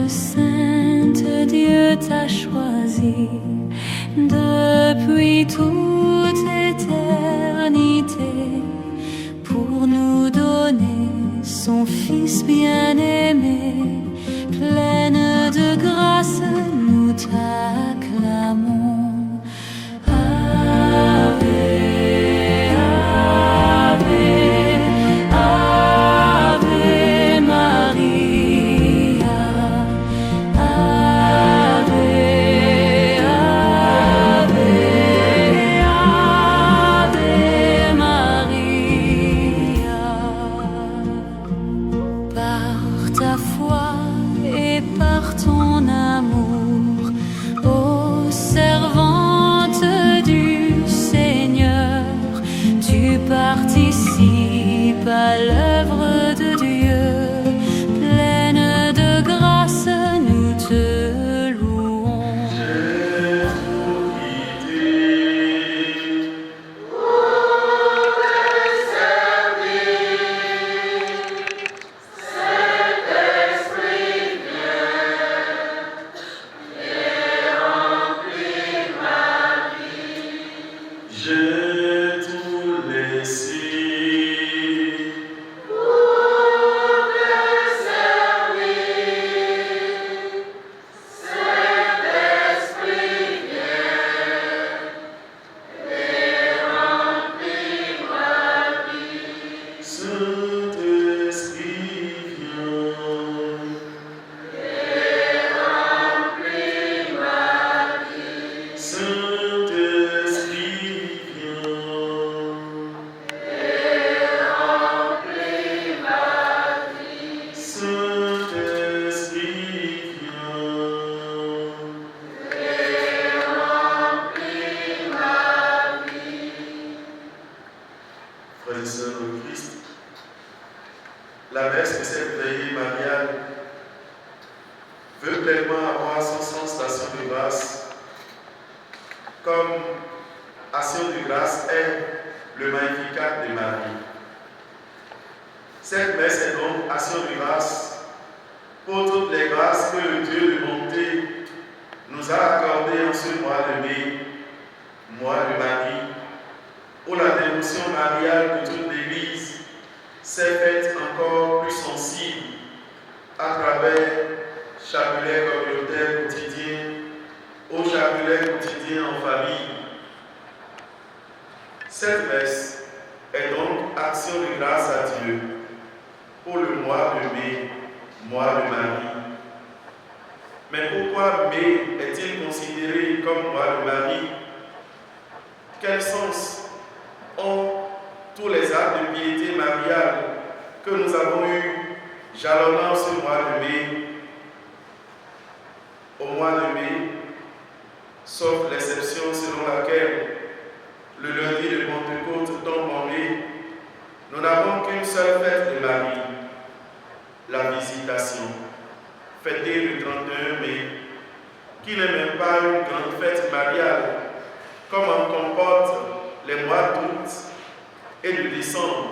Sainte, Dieu t'a choisi depuis toute éternité pour nous donner son Fils bien-aimé. Pleine de grâce, nous t'acclamons. Ave, Ave, Ave Maria. Ave, Ave, Ave Maria. Par ta foi et par ton amour, ô servante du Seigneur, tu participes à l'œuvre de Dieu. Pleine de grâce, nous te louons. J'ai tout laissé. Saint-Esprit, viens. Saint-Esprit, viens. Saint-Esprit, viens. Frères et sœurs au Christ, la messe de cette veillée mariale veut pleinement avoir son sens d'action de grâce, comme action de grâce est le Magnificat de Marie. Cette messe est donc action de grâce pour toutes les grâces que le Dieu de bonté nous a accordées en ce mois de mai, mois de Marie, où la dévotion mariale de toute l'Église s'est faite encore plus sensible à travers chapelet communautaire quotidien, au chapelet quotidien en famille. Cette messe est donc action de grâce à Dieu pour le mois de mai, mois de Marie. Mais pourquoi mai est-il considéré comme mois de Marie? Quel sens ont tous les actes de piété mariale que nous avons eus jalonnant ce mois de mai? Au mois de mai, sauf l'exception selon laquelle le lundi de Pentecôte tombe en mai, nous n'avons qu'une seule fête de Marie, la Visitation, fêtée le 31 mai, qui n'est même pas une grande fête mariale, comme en comporte les mois d'août et de décembre,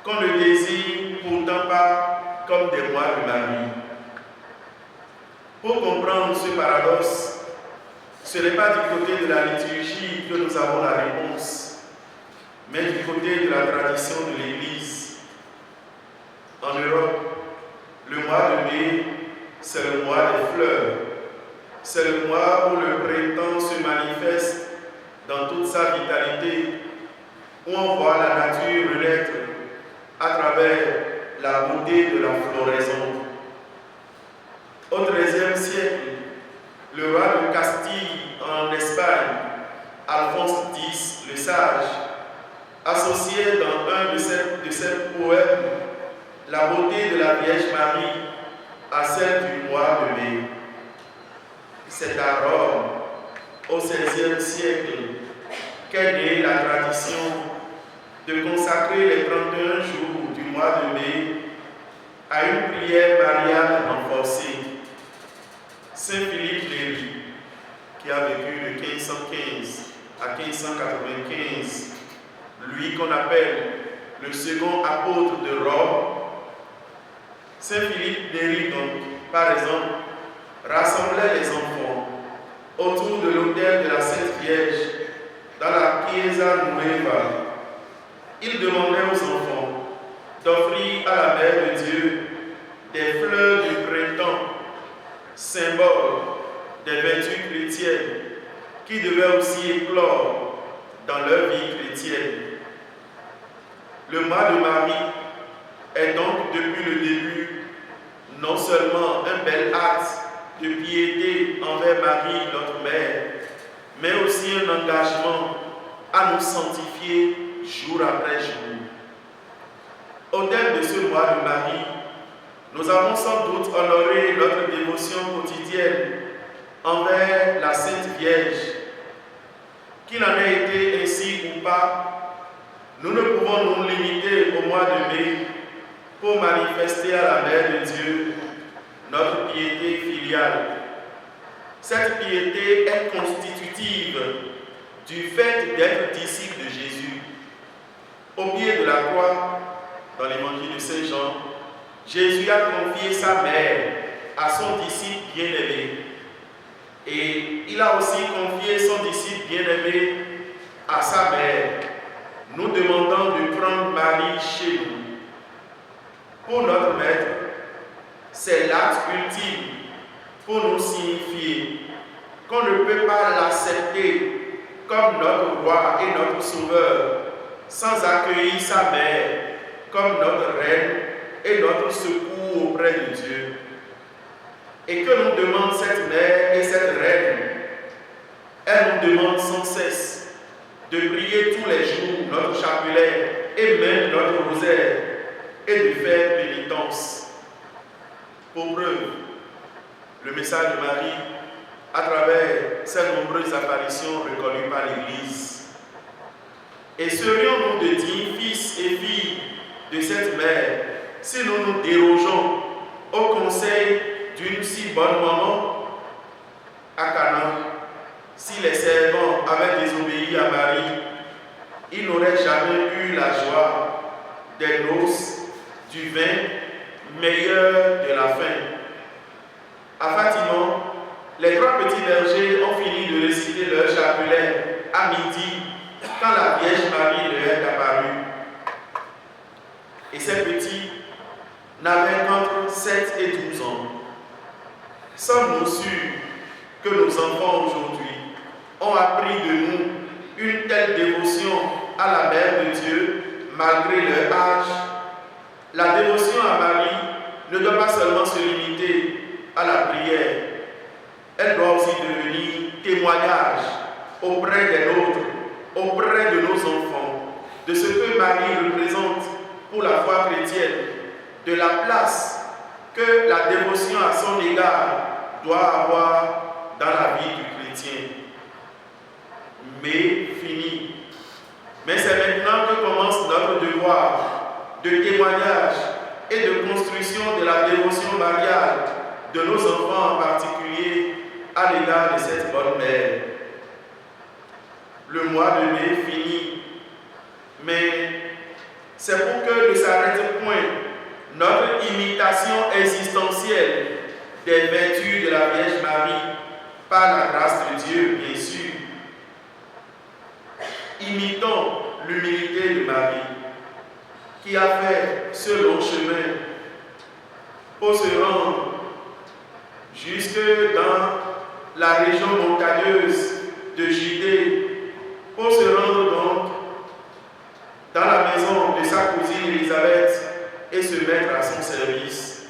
qu'on ne désire pourtant pas comme des mois de Marie. Pour comprendre ce paradoxe, ce n'est pas du côté de la liturgie que nous avons la réponse, mais du côté de la tradition de l'Église. En Europe, le mois de mai, c'est le mois des fleurs. C'est le mois où le printemps se manifeste dans toute sa vitalité, où on voit la nature renaître à travers la beauté de la floraison. Au XIIIe siècle, le roi de Castille en Espagne, Alphonse X le Sage, associait dans un de ses poèmes la beauté de la Vierge Marie à celle du mois de mai. C'est à Rome, au XVIe siècle, qu'est née la tradition de consacrer les 31 jours du mois de mai à une prière mariale renforcée. Saint Philippe Néri, qui a vécu de 1515 à 1595, lui qu'on appelle le second apôtre de Rome, Saint Philippe Néri donc par exemple, rassemblait les enfants autour de l'autel de la Sainte Vierge dans la Chiesa Nueva. Il demandait aux enfants d'offrir à la Mère de Dieu des fleurs du printemps, symbole des vertus chrétiennes qui devaient aussi éclore dans leur vie chrétienne. Le mois de Marie est donc depuis le début non seulement un bel acte de piété envers Marie, notre Mère, mais aussi un engagement à nous sanctifier jour après jour. Au terme de ce mois de Marie, nous avons sans doute honoré notre dévotion quotidienne envers la Sainte Vierge. Qu'il en ait été ainsi ou pas, nous ne pouvons nous limiter au mois de mai pour manifester à la Mère de Dieu notre piété filiale. Cette piété est constitutive du fait d'être disciple de Jésus. Au pied de la croix, dans l'évangile de Saint Jean, Jésus a confié sa mère à son disciple bien-aimé. Et il a aussi confié son disciple bien-aimé à sa mère, nous demandant de prendre Marie chez nous. Pour notre Maître, c'est l'acte ultime pour nous signifier qu'on ne peut pas l'accepter comme notre roi et notre sauveur sans accueillir sa mère comme notre reine et notre secours auprès de Dieu. Et que nous demande cette mère et cette reine? Elle nous demande sans cesse de prier tous les jours notre chapelet et même notre rosaire et de faire pénitence. Pour preuve, le message de Marie à travers ces nombreuses apparitions reconnues par l'Église. Et serions-nous de dignes fils et filles de cette mère si nous nous dérogeons au conseil d'une si bonne maman? À Cana, si les servants avaient désobéi à Marie, ils n'auraient jamais eu la joie des noces, du vin meilleur de la fin. À Fatima, les trois petits bergers ont fini de réciter leur chapelet à midi quand la Vierge Marie leur est apparue. Et ces petits n'avaient qu'entre 7 et 12 ans. Sommes-nous sûrs que nos enfants aujourd'hui ont appris de nous une telle dévotion à la Mère de Dieu malgré leur âge? La dévotion à Marie ne doit pas seulement se limiter à la prière. Elle doit aussi devenir témoignage auprès des nôtres, auprès de nos enfants, de ce que Marie représente pour la foi chrétienne, de la place que la dévotion à son égard doit avoir dans la vie du chrétien. Mais fini. Mais c'est maintenant que commence notre devoir de témoignage et de construction de la dévotion mariale de nos enfants en particulier à l'égard de cette bonne mère. Le mois de mai finit, mais c'est pour que ne s'arrête point notre imitation existentielle des vertus de la Vierge Marie par la grâce de Dieu, bien sûr. Imitons l'humilité de Marie qui a fait ce long chemin pour se rendre jusque dans la région montagneuse de Judée, pour se rendre donc dans la maison de sa cousine Élisabeth et se mettre à son service.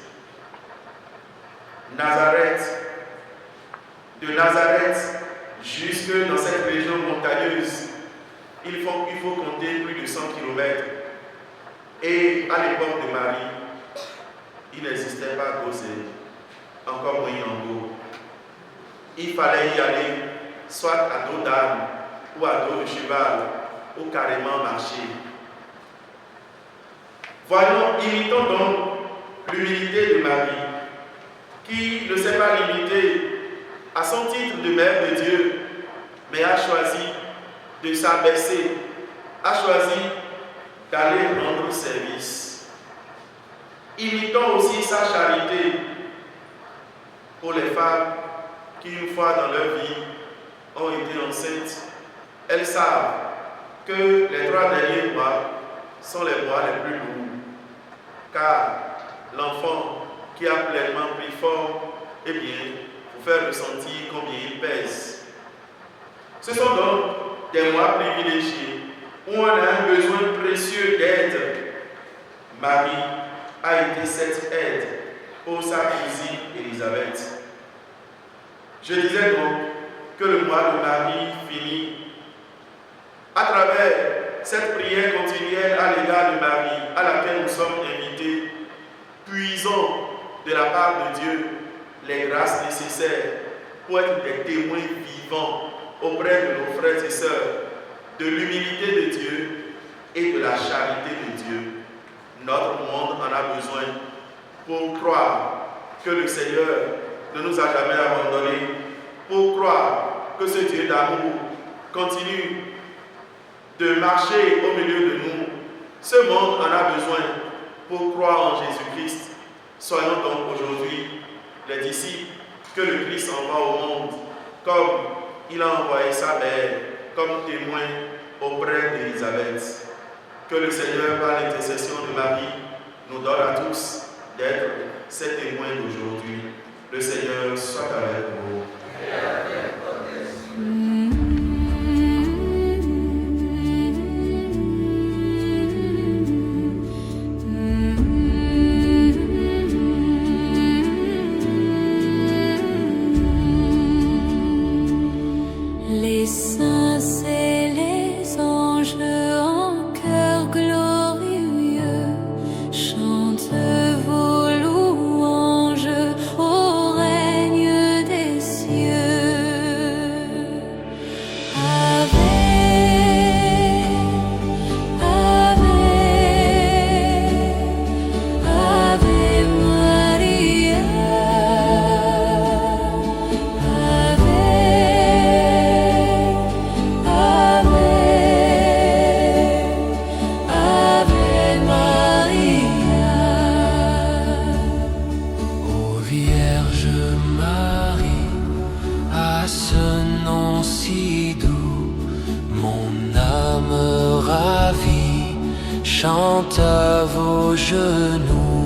De Nazareth jusque dans cette région montagneuse, il faut compter plus de 100 km. Et à l'époque de Marie, il n'existait pas Gosé, encore moins Yango. Il fallait y aller soit à dos d'âne ou à dos de cheval, ou carrément marcher. Voyons, imitons donc l'humilité de Marie, qui ne s'est pas limitée à son titre de Mère de Dieu, mais a choisi de s'abaisser, a choisi d'aller rendre service. Imitons aussi sa charité, pour les femmes qui, une fois dans leur vie, ont été enceintes. Elles savent que les 3 derniers mois sont les mois les plus lourds, car l'enfant qui a pleinement pris forme, eh bien, pour faire ressentir combien il pèse. Ce sont donc des mois privilégiés où on a un besoin précieux d'aide. Marie a été cette aide pour sa cousine Élisabeth. Je disais donc que le mois de Marie finit. À travers cette prière continuelle à l'égard de Marie, à laquelle nous sommes invités, puisons de la part de Dieu les grâces nécessaires pour être des témoins vivants auprès de nos frères et sœurs, de l'humilité de Dieu et de la charité de Dieu. Notre monde en a besoin pour croire que le Seigneur ne nous a jamais abandonnés, pour croire que ce Dieu d'amour continue de marcher au milieu de nous. Ce monde en a besoin pour croire en Jésus-Christ. Soyons donc aujourd'hui les disciples que le Christ envoie au monde, comme il a envoyé sa mère, comme témoin auprès d'Élisabeth. Que le Seigneur, par l'intercession de Marie, nous donne à tous d'être ces témoins d'aujourd'hui. Le Seigneur soit avec vous. Les saints et les anges en chœur glorieux chantent vos louanges au règne des cieux. Ave, Ave, Ave Maria. Vierge Marie, à ce nom si doux, mon âme ravie chante à vos genoux.